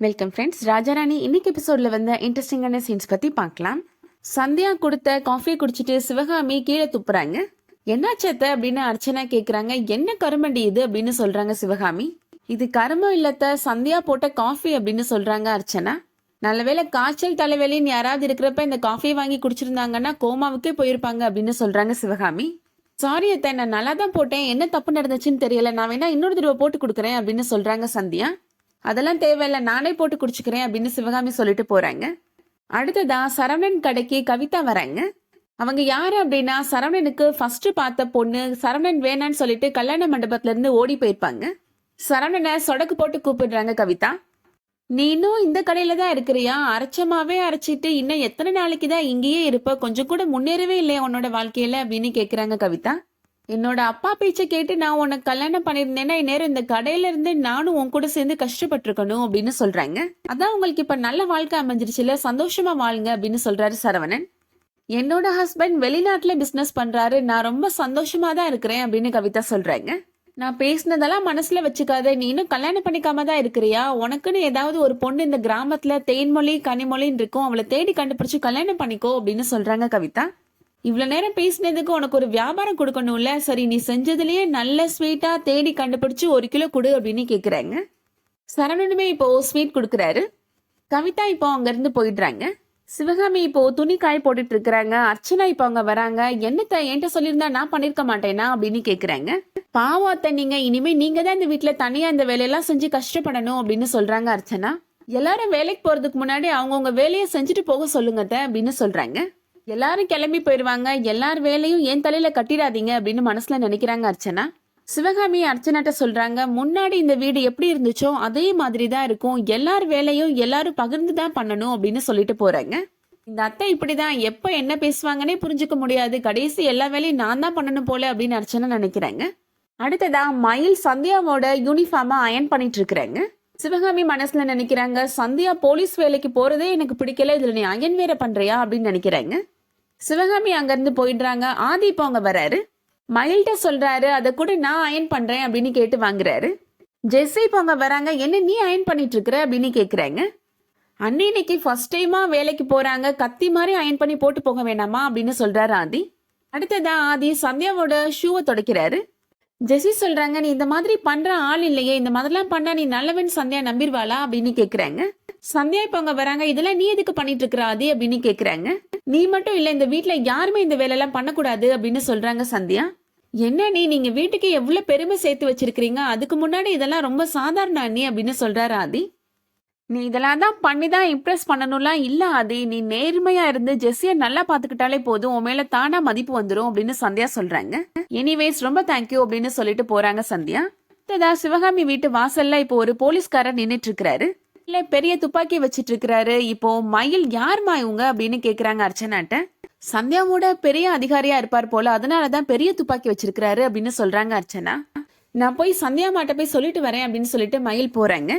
Welcome friends. Raja Rani இன்னைக்கு எபிசோட்ல வந்து இன்ட்ரெஸ்டிங்கான சீன்ஸ் பத்தி பார்க்கலாம். சந்தியா கொடுத்த காஃபி குடிச்சிட்டு சிவகாமி கீழே துப்புறாங்க. என்னாச்சத்த அப்படின்னு அர்ச்சனா கேக்குறாங்க. என்ன கருமண்டி இது அப்படின்னு சொல்றாங்க சிவகாமி. இது கருமம் இல்லத்த, சந்தியா போட்ட காஃபி அப்படின்னு சொல்றாங்க அர்ச்சனா. நல்லவேளை காய்ச்சல் தலைவலின்னு யாராவது இருக்கிறப்ப இந்த காஃபியை வாங்கி குடிச்சிருந்தாங்கன்னா கோமாவுக்கே போயிருப்பாங்க அப்படின்னு சொல்றாங்க சிவகாமி. சாரி அத்தை, நான் நல்லா தான் போட்டேன், என்ன தப்பு நடந்துச்சுன்னு தெரியல, நான் வேணா இன்னொரு தடவை போட்டு கொடுக்குறேன் அப்படின்னு சொல்றாங்க சந்தியா. அதெல்லாம் தேவையில்லை, நானே போட்டு குடிச்சுக்கிறேன் அப்படின்னு சிவகாமி சொல்லிட்டு போறாங்க. அடுத்ததா சரவணன் கடைக்கு கவிதா வராங்க. அவங்க யாரு அப்படின்னா சரவணனுக்கு ஃபர்ஸ்ட் பார்த்த பொண்ணு. சரவணன் வேணான்னு சொல்லிட்டு கல்யாண மண்டபத்துல இருந்து ஓடி போயிருப்பாங்க. சரவணனை சொடக்கு போட்டு கூப்பிடுறாங்க கவிதா. நீ இன்னும் இந்த கடையில தான் இருக்கிறியா? அரைச்சமாவே அரைச்சிட்டு இன்னும் எத்தனை நாளைக்கு தான் இங்கேயே இருப்ப? கொஞ்சம் கூட முன்னேறவே இல்லையா உன்னோட வாழ்க்கையில அப்படின்னு கேக்குறாங்க கவிதா. என்னோட அப்பா பேச்சை கேட்டு நான் உனக்கு கல்யாணம் பண்ணியிருந்தேன்னா இந்நேரம் இந்த கடையில இருந்து நானும் உன் கூட சேர்ந்து கஷ்டப்பட்டிருக்கணும் அப்படின்னு சொல்றாங்க. அதான் உங்களுக்கு இப்ப நல்ல வாழ்க்கை அமைஞ்சிருச்சுல, சந்தோஷமா வாழுங்க அப்படின்னு சொல்றாரு சரவணன். என்னோட ஹஸ்பண்ட் வெளிநாட்டுல பிசினஸ் பண்றாரு, நான் ரொம்ப சந்தோஷமா தான் இருக்கிறேன் அப்படின்னு கவிதா சொல்றாங்க. நான் பேசினதெல்லாம் மனசுல வச்சுக்காத, நீ இன்னும் கல்யாணம் பண்ணிக்காம தான் இருக்கிறியா? உனக்குன்னு ஏதாவது ஒரு பொண்ணு இந்த கிராமத்துல தேன்மொழி கனிமொழின்னு இருக்கும், அவளை தேடி கண்டுபிடிச்சு கல்யாணம் பண்ணிக்கோ அப்படின்னு சொல்றாங்க கவிதா. இவ்வளவு நேரம் பேசினதுக்கு உனக்கு ஒரு வியாபாரம் கொடுக்கணும்ல, சரி நீ செஞ்சதுலயே நல்ல ஸ்வீட்டா தேடி கண்டுபிடிச்சு 1 கிலோ கொடு அப்படின்னு கேக்குறாங்க. சரவணனுமே இப்போ ஸ்வீட் கொடுக்குறாரு. கவிதா இப்போ அங்க இருந்து போயிடுறாங்க. சிவகாமி இப்போ துணி காய் போட்டுட்டு இருக்கிறாங்க. அர்ச்சனா இப்போ அவங்க வராங்க. என்னத்த என்கிட்ட சொல்லியிருந்தா நான் பண்ணிருக்க மாட்டேனா அப்படின்னு கேக்குறாங்க. பாவத்த, நீங்க இனிமே நீங்க தான் இந்த வீட்டுல தனியா இந்த வேலையெல்லாம் செஞ்சு கஷ்டப்படணும் அப்படின்னு சொல்றாங்க அர்ச்சனா. எல்லாரும் வேலைக்கு போறதுக்கு முன்னாடி அவங்கவுங்க வேலையை செஞ்சுட்டு போக சொல்லுங்கத்த அப்படின்னு சொல்றாங்க. எல்லாரும் கிளம்பி போயிடுவாங்க, எல்லார் வேலையும் என் தலையில கட்டிடாதீங்க அப்படின்னு மனசுல நினைக்கிறாங்க அர்ச்சனா. சிவகாமி அர்ச்சனாட்ட சொல்றாங்க, முன்னாடி இந்த வீடு எப்படி இருந்துச்சோ அதே மாதிரி தான் இருக்கும், எல்லார் வேலையும் எல்லாரும் பகிர்ந்து தான் பண்ணணும் அப்படின்னு சொல்லிட்டு போறாங்க. இந்த அத்தை இப்படிதான், எப்ப என்ன பேசுவாங்கன்னே புரிஞ்சுக்க முடியாது, கடைசி எல்லா வேலையும் நான் தான் பண்ணணும் போல அப்படின்னு அர்ச்சனா நினைக்கிறாங்க. அடுத்ததா மயில் சந்தியாவோட யூனிஃபார்மா அயன் பண்ணிட்டு இருக்கிறாங்க. சிவகாமி மனசுல நினைக்கிறாங்க, சந்தியா போலீஸ் வேலைக்கு போறதே எனக்கு பிடிக்கல, இதுல நீ அயன் வேற பண்றியா அப்படின்னு நினைக்கிறாங்க. சிவகாமி அங்க இருந்து போயிடுறாங்க. ஆதி இப்போ அங்க வராரு. மயில்கிட்ட சொல்றாரு, அதை கூட நான் அயன் பண்றேன் அப்படின்னு கேட்டு வாங்குறாரு. ஜெஸ்ஸி இப்போ அங்க வராங்க. என்ன நீ அயன் பண்ணிட்டு இருக்கிற அப்படின்னு கேக்குறாங்க. அண்ணி இன்னைக்கு ஃபர்ஸ்ட் டைமா வேலைக்கு போறாங்க, கத்தி மாதிரி அயன் பண்ணி போட்டு போக வேணாமா அப்படின்னு சொல்றாரு ஆதி. அடுத்ததான் ஆதி சந்தியாவோட ஷூவை துடைக்கிறாரு. ஜெஸ்ஸி சொல்றாங்க, நீ இந்த மாதிரி பண்ற ஆள் இல்லையே, இந்த மாதிரிலாம் பண்ணா நீ நல்லவன் சந்தியா நம்பிடுவாளா அப்படின்னு கேக்குறாங்க. சந்தியா இப்ப அங்க வராங்க. இதெல்லாம் நீ எதுக்கு பண்ணிட்டு இருக்கிற ஆதி அப்படின்னு கேக்குறாங்க. நீ மட்டும் இல்ல, இந்த வீட்டுல யாருமே இந்த வேலையெல்லாம் பண்ணக்கூடாது அப்படின்னு சொல்றாங்க சந்தியா. என்ன நீங்க வீட்டுக்கு எவ்வளவு பெருமை சேர்த்து வச்சிருக்கீங்க, அதுக்கு முன்னாடி இதெல்லாம் ரொம்ப சாதாரண அண்ணி அப்படின்னு சொல்றாரு ஆதி. நீ இதெல்லாம் தான் பண்ணிதான் இம்ப்ரெஸ் பண்ணணும்லாம் இல்ல ஆதி, நீ நேர்மையா இருந்து ஜெஸ்ஸிய நல்லா பாத்துக்கிட்டாலே போதும், உன் மேல தானா மதிப்பு வந்துடும் அப்படின்னு சந்தியா சொல்றாங்க. எனிவேஸ் ரொம்ப தேங்க்யூ அப்படின்னு சொல்லிட்டு போறாங்க சந்தியா. சிவகாமி வீட்டு வாசல்ல இப்போ ஒரு போலீஸ்காரர் நின்னுட்டு இருக்கிறாரு. இல்ல பெரிய துப்பாக்கி வச்சிட்டு இருக்கிறாரு. இப்போ மயில் யாருமா இவங்க அப்படின்னு கேக்குறாங்க அர்ச்சனாட்ட. சந்தியாவோட பெரிய அதிகாரியா இருப்பார் போல, அதனாலதான் பெரிய துப்பாக்கி வச்சிருக்கிறாரு அப்படின்னு சொல்றாங்க அர்ச்சனா. நான் போய் சந்தியா மாட்ட போய் சொல்லிட்டு வரேன் அப்படின்னு சொல்லிட்டு மயில் போறாங்க.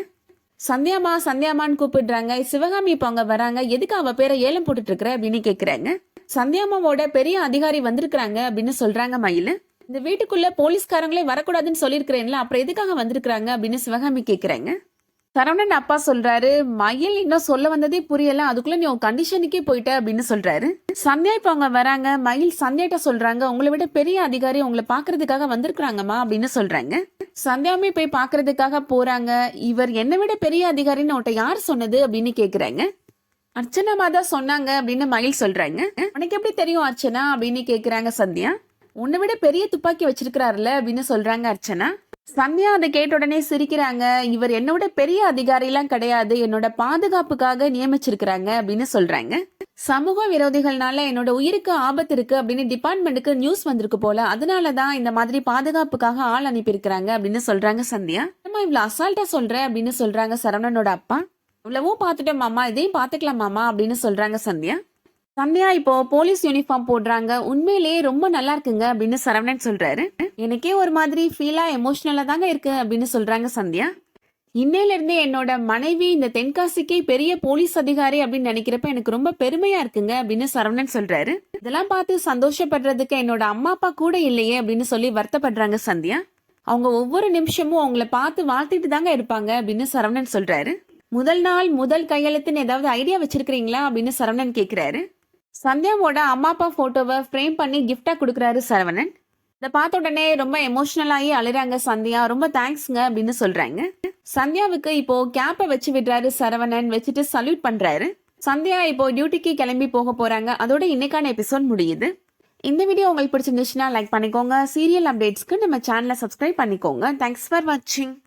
சந்தியாமா சந்தியாமான்னு கூப்பிடுறாங்க. சிவகாமி இப்போ அங்க வராங்க. எதுக்கு அவ பேரை ஏலம் போட்டுட்டு இருக்கிற அப்படின்னு கேக்குறாங்க. சந்தியாமாவோட பெரிய அதிகாரி வந்திருக்கிறாங்க அப்படின்னு சொல்றாங்க மயில். இந்த வீட்டுக்குள்ள போலீஸ்காரங்களே வரக்கூடாதுன்னு சொல்லிருக்கிறேன்ல, அப்புறம் எதுக்காக வந்திருக்கிறாங்க அப்படின்னு சிவகாமி கேக்குறாங்க. சரவணன் அப்பா சொல்றாரு, மயில் இன்னும் சொல்ல வந்ததே புரியல, அதுக்குள்ள நீ உன் கண்டிஷனுக்கே போயிட்ட அப்படின்னு சொல்றாரு. சந்தியா இப்ப அவங்க வராங்க. மயில் சந்தியாட்ட சொல்றாங்க, உங்களை விட பெரிய அதிகாரி உங்களை பாக்குறதுக்காக வந்திருக்கிறாங்கம்மா அப்படின்னு சொல்றாங்க. சந்தியாமே போய் பாக்குறதுக்காக போறாங்க. இவர் என்னை விட பெரிய அதிகாரின்னு உன்ட்ட யார் சொன்னது அப்படின்னு கேக்குறாங்க. அர்ச்சனா தான் சொன்னாங்க அப்படின்னு மயில் சொல்றாங்க. உனக்கு எப்படி தெரியும் அர்ச்சனா அப்படின்னு கேக்குறாங்க சந்தியா. உன்னை விட பெரிய துப்பாக்கி வச்சிருக்கிறாருல அப்படின்னு சொல்றாங்க அர்ச்சனா. சந்தியா அதை கேட்ட உடனே சிரிக்கிறாங்க. இவர் என்னோட பெரிய அதிகாரி எல்லாம் கிடையாது, என்னோட பாதுகாப்புக்காக நியமிச்சிருக்கிறாங்க அப்படின்னு சொல்றாங்க. சமூக விரோதிகள்னால என்னோட உயிருக்கு ஆபத்து இருக்கு அப்படின்னு டிபார்ட்மெண்ட்டுக்கு நியூஸ் வந்திருக்கு போல, அதனாலதான் இந்த மாதிரி பாதுகாப்புக்காக ஆள் அனுப்பியிருக்கிறாங்க அப்படின்னு சொல்றாங்க சந்தியா. நம்ம இவ்வளவு அசால்ட்டா சொல்ற அப்படின்னு சொல்றாங்க சரவணனோட அப்பா. இவ்வளவும் பாத்துட்டோம் மாமா, இதையும் பாத்துக்கலாம் மாமா அப்படின்னு சொல்றாங்க சந்தியா. சந்தியா இப்போ போலீஸ் யூனிஃபார்ம் போடுறாங்க. உண்மையிலேயே ரொம்ப நல்லா இருக்குங்க அப்படின்னு சரவணன் சொல்றாரு. எனக்கே ஒரு மாதிரி ஃபீலா எமோஷனலா தாங்க இருக்கு அப்படின்னு சொல்றாங்க சந்தியா. இன்னையில இருந்தே என்னோட மனைவி இந்த தென்காசிக்கே பெரிய போலீஸ் அதிகாரி அப்படின்னு நினைக்கிறப்ப எனக்கு ரொம்ப பெருமையா இருக்குங்க அப்படின்னு சரவணன் சொல்றாரு. இதெல்லாம் பார்த்து சந்தோஷப்படுறதுக்கு என்னோட அம்மா அப்பா கூட இல்லையே அப்படின்னு சொல்லி வருத்தப்படுறாங்க சந்தியா. அவங்க ஒவ்வொரு நிமிஷமும் அவங்கள பார்த்து வாழ்த்திட்டு தாங்க இருப்பாங்க அப்படின்னு சரவணன் சொல்றாரு. முதல் நாள் முதல் கையெழுத்துன்னு ஏதாவது ஐடியா வச்சிருக்கீங்களா அப்படின்னு சரவணன் கேட்குறாரு. சந்தியாவோட அம்மா அப்பா போட்டோவை ஃப்ரேம் பண்ணி கிஃப்டா கொடுக்குறாரு சரவணன். இதை பார்த்த உடனே ரொம்ப எமோஷனலாகி அழுறாங்க சந்தியா. ரொம்ப தேங்க்ஸ்ங்க அப்படின்னு சொல்றாங்க. சந்தியாவுக்கு இப்போ கேப்பை வச்சு விடுறாரு சரவணன். வச்சுட்டு சல்யூட் பண்றாரு. சந்தியா இப்போ டியூட்டிக்கு கிளம்பி போக போறாங்க. அதோட இன்னைக்கான எபிசோட் முடியுது. இந்த வீடியோ உங்களுக்கு பிடிச்சிருந்துச்சுன்னா லைக் பண்ணிக்கோங்க. சீரியல் அப்டேட்ஸ்க்கு நம்ம சேனலை சப்ஸ்கிரைப் பண்ணிக்கோங்க. தேங்க்ஸ் ஃபார் வாட்சிங்.